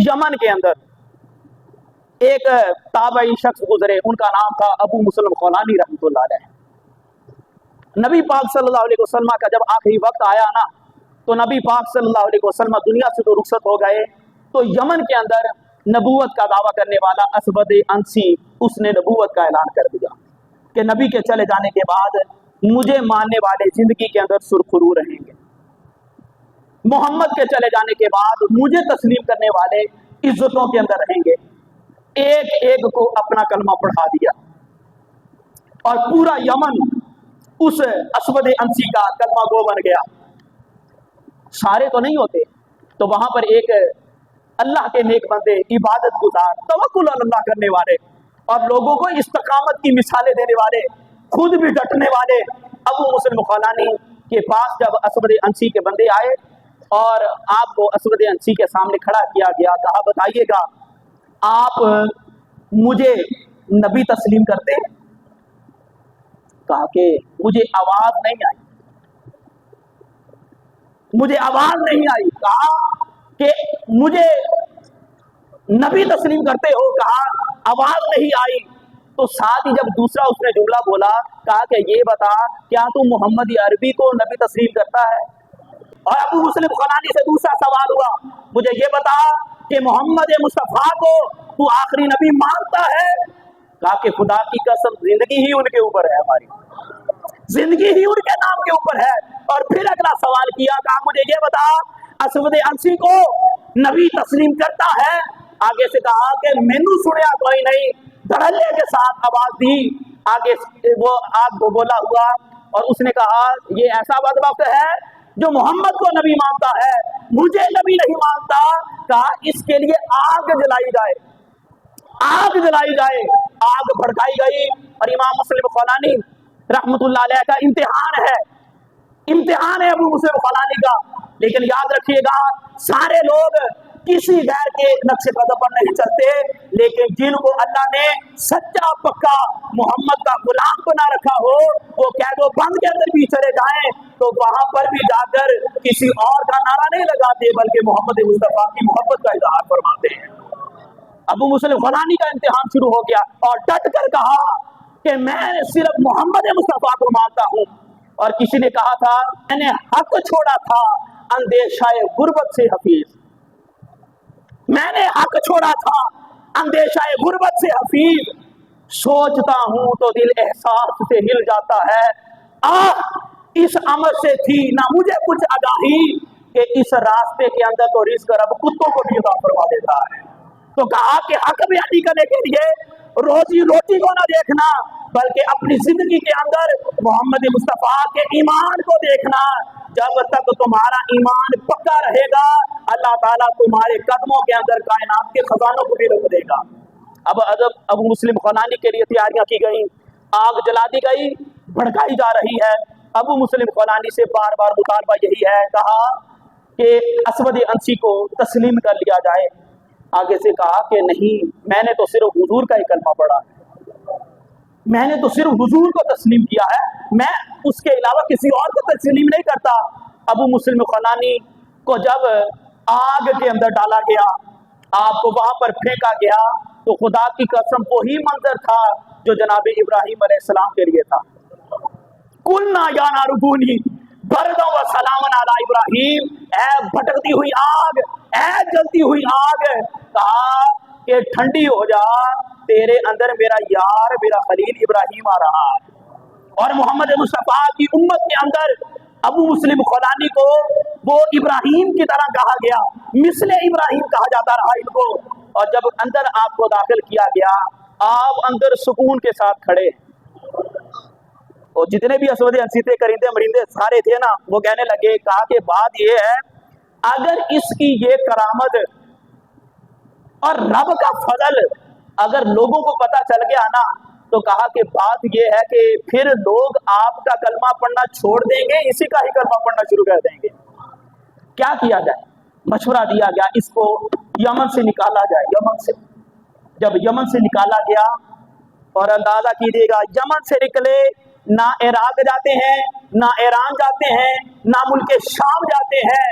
Yemen के अंदर एक ताबई शख्स गुजरे, उनका नाम था अबू मुस्लिम खौलानी रहमतुल्लाह अलैह। नबी पाक सल्लल्लाहु अलैहि वसल्लम का जब आखिरी वक्त आया ना, तो नबी पाक सल्लल्लाहु अलैहि वसल्लम दुनिया से तो रुखसत हो गए, तो यमन के अंदर नबूवत का दावा करने वाला असवद अंसी, उसने नबूवत का ऐलान कर दिया कि नबी के चले जाने के बाद मुझे मानने वाले जिंदगी के अंदर सुरखरू रहेंगे, मोहम्मद के चले जाने के बाद मुझे तस्लीम करने वाले इज्जतों के अंदर रहेंगे। एक एक को अपना कलमा पढ़ा दिया और पूरा यमन उस असवद अंसी का कलमा गो बन गया। सारे तो नहीं होते, तो वहां पर एक अल्लाह के नेक बंदे, इबादत गुजार, तवक्कुल अल्लाह करने वाले और लोगों को इस्तकामत की मिसालें देने वाले, खुद भी डटने वाले अबू मुस्लिम खौलानी के पास जब असवद अंसी के बंदे आए और आपको असवद अंसी के सामने खड़ा किया गया, कहा बताइएगा आप मुझे नबी तस्लीम करते हैं? कहा कि मुझे आवाज नहीं आई, मुझे आवाज नहीं आई। कहा कि मुझे नबी तस्लीम करते हो? कहा आवाज नहीं आई। तो साथ ही जब दूसरा उसने जुमला बोला, कहा कि ये बता क्या तू मोहम्मद अरबी को नबी तस्लीम करता है? और अबू मुस्लिम खौलानी से दूसरा सवाल हुआ, मुझे ये बता कि मोहम्मद मुस्तफा को तू आखिरी नबी मानता है? कहा कि खुदा की कसम जिंदगी ही उनके ऊपर है, हमारी जिंदगी ही उनके नाम के ऊपर है। और फिर अगला सवाल किया, कहा मुझे ये बता असवद अंसी को नबी तस्लीम करता है? आगे से कहा कि मैनू सुनिया कोई नहीं, धड़ल्ले के साथ आवाज दी। आगे वो आग को बोला हुआ और उसने कहा ये ऐसा बदबख्त है जो मोहम्मद को नबी मानता है, मुझे नबी नहीं मानता। कहा इसके लिए आग जलाई जाए, आग जलाई जाए। आग भड़काई गई और इमाम मुस्लिम खौलानी रहमतुल्लाह अलैह का इम्तिहान है, इम्तिहान है अबू मुस्लिम खौलानी का। लेकिन याद रखिएगा, सारे लोग किसी गैर के नक्शे कदम पर नहीं चलते, लेकिन जिनको अल्लाह ने सच्चा पक्का मोहम्मद का गुलाम बना रखा हो, वो कैदो बंद के अंदर भी चले जाएं तो वहां पर भी जाकर किसी और का नारा नहीं लगाते, बल्कि मोहम्मद मुस्तफा की मोहब्बत का इजहार फरमाते हैं। अबू मुस्लिम खौलानी का इम्तिहान शुरू हो गया और डट कर कहा कि मैं सिर्फ मोहम्मद मुस्तफा को मानता हूं। और किसी ने कहा था मैंने हक छोड़ा था अंदेशाए गुर्बत से हफीज, मैंने हक छोड़ा था अंदेशाए गुर्बत से हफीज, सोचता हूं तो दिल एहसास से हिल जाता है, इस अमर से थी ना मुझे कुछ आगाही कि इस रास्ते के अंदर तो रिस्क रब कुत्तों को भी अता फरमा देता है। तो कहा कि हक बयानी करने के लिए रोजी रोटी को ना देखना, बल्कि अपनी जिंदगी के अंदर मोहम्मद मुस्तफा के ईमान को देखना। जब तक तुम्हारा ईमान पक्का रहेगा, अल्लाह ताला तुम्हारे कदमों के अंदर कायनात के खजानों को भी रख देगा। अब मुस्लिम खौलानी के लिए तैयारियां की गई, आग जला दी गई, भड़काई जा रही है। अबू मुस्लिम खौलानी से बार बार मुतालबा यही है, कहा कि असवद अंसी को तस्लीम कर लिया जाए। आगे से कहा कि नहीं, मैंने तो सिर्फ हुजूर का ही कलमा पढ़ा है, मैंने तो सिर्फ हुजूर को तस्लीम किया है, मैं उसके अलावा किसी और को तस्लीम नहीं करता। अबू मुस्लिम खौलानी को जब आग के अंदर डाला गया, आपको वहां पर फेंका गया, तो खुदा की कसम वही मंजर था जो जनाब इब्राहिम अलैहिस्सलाम के लिए था। कुलना या नारुकूनी बरदों व सलामन अला इब्राहिम, ऐ भटकती हुई आग, ऐ जलती हुई आग, कहा कि ठंडी हो जा, तेरे अंदर मेरा यार मेरा खलील इब्राहिम आ रहा है। और मोहम्मद मुस्तफा की उम्मत के अंदर अबू मुस्लिम खौलानी को वो इब्राहिम की तरह कहा गया, मिसले इब्राहिम कहा जाता रहा इनको। और जब अंदर आपको दाखिल किया गया, आप अंदर सुकून के साथ खड़े, और जितने भी असवद अंसी थे, करिंदे मरिंदे सारे थे ना, वो कहने लगे, कहा कि बात ये है, अगर इसकी ये करामत और रब का फजल अगर लोगों को पता चल गया ना, तो कहा कि बात ये है कि फिर लोग आपका कलमा पढ़ना छोड़ देंगे, इसी का ही कलमा पढ़ना शुरू कर देंगे। क्या किया जाए? मशवरा दिया गया, इसको यमन से निकाला जाए। यमन से जब यमन से निकाला गया, और अंदाजा कीजिएगा, यमन से निकले ना इराक जाते हैं, ना ईरान जाते हैं, ना मुल्क शाम जाते हैं,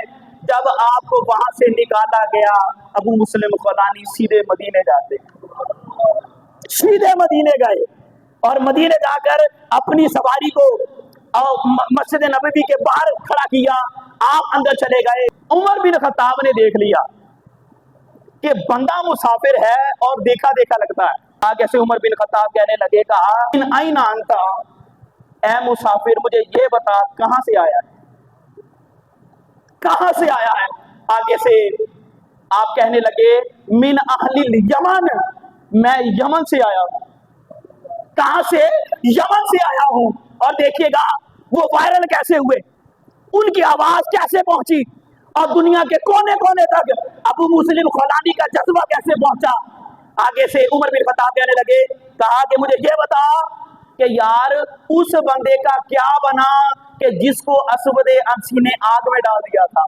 जब आपको वहां से निकाला गया, अबू मुस्लिम खौलानी सीधे मदीने जाते, सीधे मदीने गए और मदीने जाकर अपनी सवारी को मस्जिद नबवी के बाहर खड़ा किया। आप अंदर चले गए। उमर बिन खत्ताब ने देख लिया कि बंदा मुसाफिर है और देखा देखा लगता है। आगे से उमर बिन खत्ताब कहने लगे, कहा इन आईना अंता, ऐ मुसाफिर मुझे ये बता कहां से आया है, कहां से आया है। आगे से आप कहने लगे, मिन अहलिल यमन, मैं यमन से आया हूं। कहां से? यमन से आया हूं। और देखिएगा वो वायरल कैसे हुए, उनकी आवाज कैसे पहुंची और दुनिया के कोने कोने तक अबू मुस्लिम खौलानी का जज्बा कैसे पहुंचा। आगे से उमर बिन खत्ताब कहने लगे, कहा कि मुझे ये बता कि यार उस बंदे का क्या बना कि जिसको असवद अंसी ने आग में डाल दिया था।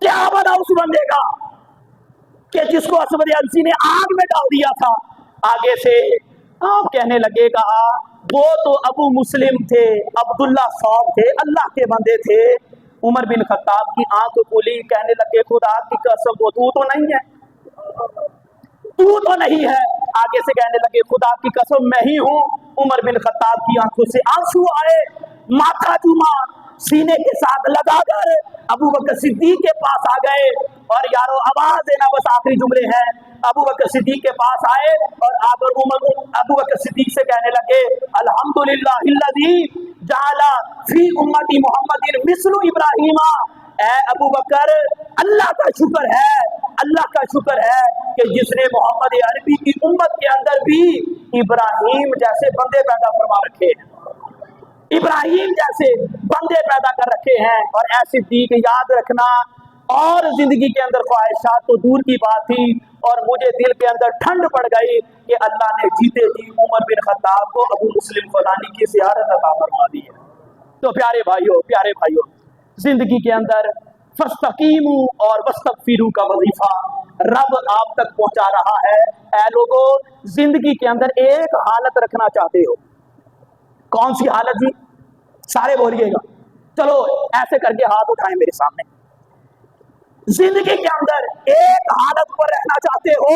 क्या बना उस बंदे का कि जिसको असवद अंसी ने आग में डाल दिया था। आगे से आप कहने लगे, कहा वो तो अबू मुस्लिम थे, अब्दुल्ला साहब थे, अल्लाह के बंदे थे। उमर बिन खत्ताब की आंख खुली, कहने लगे, खुदा की कसम वो तू तो नहीं है, तू तो नहीं है। आगे से कहने लगे, खुदा की कसम मैं ही हूं। उमर बिन खत्ताब की आंखों से आंसू आए, माथा चूमा, सीने के साथ लगाकर अबू बकर सिद्दीक के पास आ गए। और यारो आवाज देना, बस आखिरी जुमले हैं। अबू बकर सिद्दीक के पास आए और आकर उमर अबू बकर सिद्दीक से कहने लगे, अल्हम्दुलिल्लाहिल्लज़ी जअला फी उम्मती मुहम्मदिन मिस्लु इब्राहीमा। ऐ अबू बकर, अल्लाह का शुक्र है, अल्लाह का शुक्र है कि जिसने मोहम्मद अरबी की उम्मत के अंदर भी इब्राहिम जैसे बंदे पैदा फरमा रखे हैं, इब्राहिम जैसे बंदे पैदा कर रखे हैं। और ऐसी दीक याद रखना, और जिंदगी के अंदर ख्वाहिशात तो दूर की बात थी, और मुझे दिल के अंदर ठंड पड़ गई कि अल्लाह ने जीते जी उमर बिन खत्ताब को अबू मुस्लिम खौलानी की ज़ियारत अता फरमा दी है। तो प्यारे भाइयों, जिंदगी के अंदर फस्तकीमू और वस्तगफिरू का वजीफा रब आप तक पहुंचा रहा है। ऐ लोगों, जिंदगी के अंदर एक हालत रखना चाहते हो, कौन सी हालत जी? सारे बोलिएगा, चलो ऐसे करके हाथ उठाएं मेरे सामने। जिंदगी के अंदर एक हालत पर रहना चाहते हो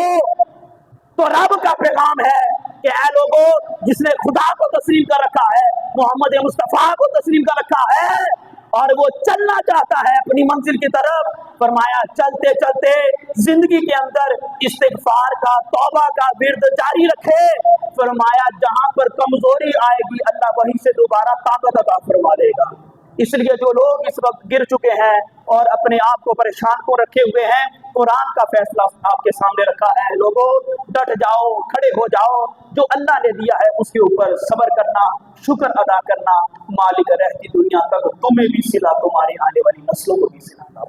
तो रब का पैगाम है कि ऐ लोगों, जिसने खुदा को तस्लीम कर रखा है, मोहम्मद मुस्तफा को तस्लीम कर रखा है और वो चलना चाहता है अपनी मंजिल की तरफ, फरमाया चलते चलते जिंदगी के अंदर इस्तिगफार का, तौबा का विर्द जारी रखे। फरमाया जहां पर कमजोरी आएगी अल्लाह वहीं से दोबारा ताकत अता फरमा देगा। इसलिए जो लोग इस वक्त गिर चुके हैं और अपने आप को परेशान को रखे हुए हैं, कुरान का फैसला आपके सामने रखा है। लोगों, डट जाओ, खड़े हो जाओ, जो अल्लाह ने दिया है उसके ऊपर सब्र करना, शुक्र अदा करना। मालिक रहती दुनिया तक तुम्हें भी सिला, तुम्हारी आने वाली नस्लों को भी सिला।